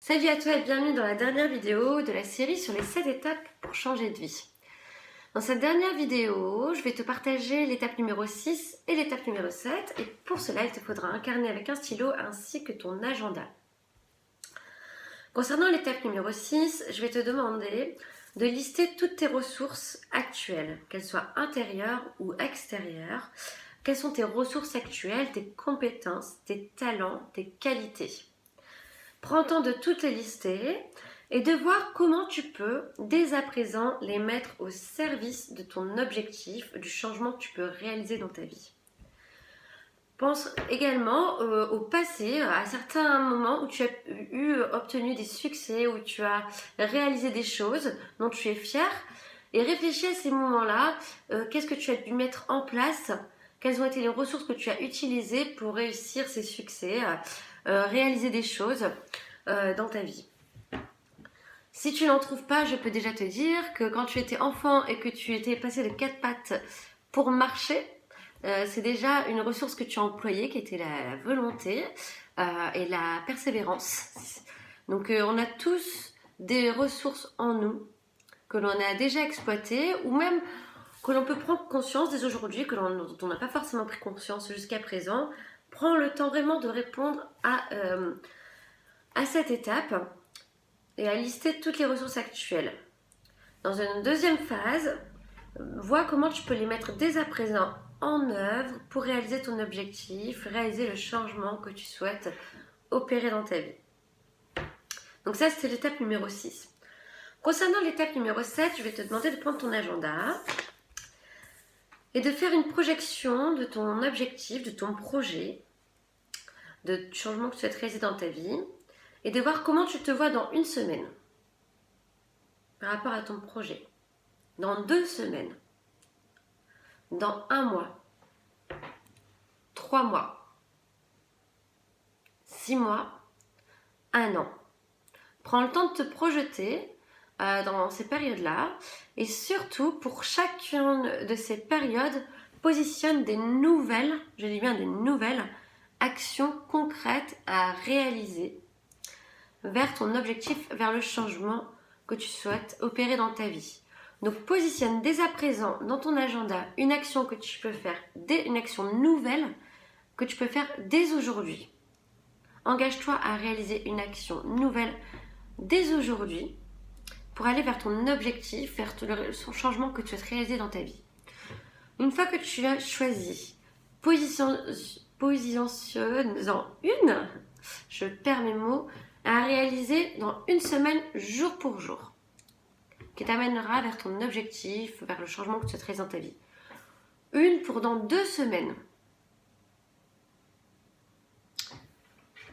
Salut à toi et bienvenue dans la dernière vidéo de la série sur les 7 étapes pour changer de vie. Dans cette dernière vidéo, je vais te partager l'étape numéro 6 et l'étape numéro 7 et pour cela, il te faudra incarner avec un stylo ainsi que ton agenda. Concernant l'étape numéro 6, je vais te demander de lister toutes tes ressources actuelles, qu'elles soient intérieures ou extérieures. Quelles sont tes ressources actuelles, tes compétences, tes talents, tes qualités. Prends le temps de toutes les lister et de voir comment tu peux, dès à présent, les mettre au service de ton objectif, du changement que tu peux réaliser dans ta vie. Pense également au passé, à certains moments où tu as obtenu des succès, où tu as réalisé des choses dont tu es fier. Et réfléchis à ces moments-là, qu'est-ce que tu as dû mettre en place, quelles ont été les ressources que tu as utilisées pour réussir ces succès, réaliser des choses dans ta vie. Si tu n'en trouves pas, je peux déjà te dire que quand tu étais enfant et que tu étais passé de 4 pattes pour marcher, c'est déjà une ressource que tu as employée, qui était la volonté et la persévérance. Donc on a tous des ressources en nous que l'on a déjà exploitées ou même que l'on peut prendre conscience dès aujourd'hui, dont on n'a pas forcément pris conscience jusqu'à présent. Prends le temps vraiment de répondre à cette étape et à lister toutes les ressources actuelles. Dans une deuxième phase, vois comment tu peux les mettre dès à présent en œuvre pour réaliser ton objectif, réaliser le changement que tu souhaites opérer dans ta vie. Donc ça, c'était l'étape numéro 6. Concernant l'étape numéro 7, je vais te demander de prendre ton agenda et de faire une projection de ton objectif, de ton projet, de changement que tu souhaites réaliser dans ta vie et de voir comment tu te vois dans une semaine par rapport à ton projet, dans 2 semaines, dans 1 mois, 3 mois, 6 mois, 1 an. Prends le temps de te projeter dans ces périodes-là et surtout pour chacune de ces périodes, positionne des nouvelles, je dis bien des nouvelles actions concrètes à réaliser vers ton objectif, vers le changement que tu souhaites opérer dans ta vie. Donc positionne dès à présent dans ton agenda une action que tu peux faire, une action nouvelle que tu peux faire dès aujourd'hui. Engage-toi à réaliser une action nouvelle dès aujourd'hui pour aller vers ton objectif, vers son changement que tu souhaites réaliser dans ta vie. Une fois que tu as choisi, positionne-en une, je perds mes mots, à réaliser dans une semaine, jour pour jour, qui t'amènera vers ton objectif, vers le changement que tu souhaites réaliser dans ta vie. Une pour dans 2 semaines.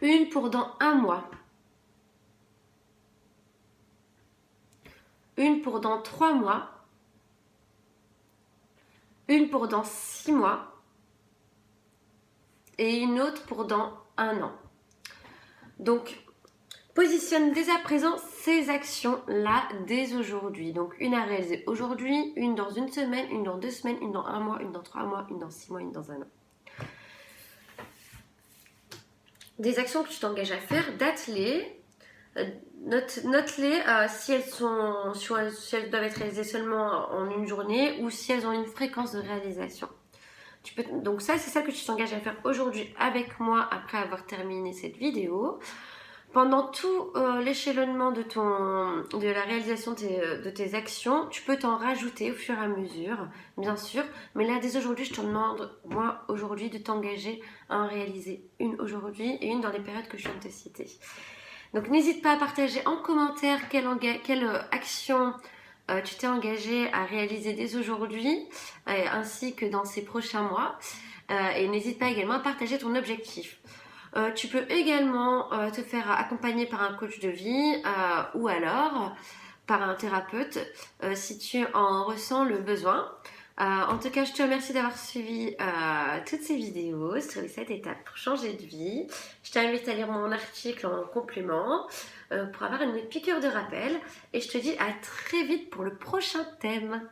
Une pour dans 1 mois. Une pour dans 3 mois. Une pour dans 6 mois. Et une autre pour dans 1 an. Donc, positionne dès à présent ces actions-là dès aujourd'hui. Donc, une à réaliser aujourd'hui, une dans 1 semaine, une dans 2 semaines, une dans 1 mois, une dans 3 mois, une dans 6 mois, une dans 1 an. Des actions que tu t'engages à faire, date-les, note-les si elles doivent être réalisées seulement en une journée ou si elles ont une fréquence de réalisation. Donc ça, c'est ça que tu t'engages à faire aujourd'hui avec moi après avoir terminé cette vidéo. Pendant tout l'échelonnement de la réalisation de tes actions, tu peux t'en rajouter au fur et à mesure, bien sûr. Mais là, dès aujourd'hui, je te demande, moi, aujourd'hui, de t'engager à en réaliser une aujourd'hui et une dans les périodes que je viens de te citer. Donc, n'hésite pas à partager en commentaire quelle action tu t'es engagé à réaliser dès aujourd'hui, ainsi que dans ces prochains mois. Et n'hésite pas également à partager ton objectif. Tu peux également te faire accompagner par un coach de vie ou alors par un thérapeute si tu en ressens le besoin. En tout cas, je te remercie d'avoir suivi toutes ces vidéos sur les 7 étapes pour changer de vie. Je t'invite à lire mon article en complément pour avoir une piqûre de rappel. Et je te dis à très vite pour le prochain thème.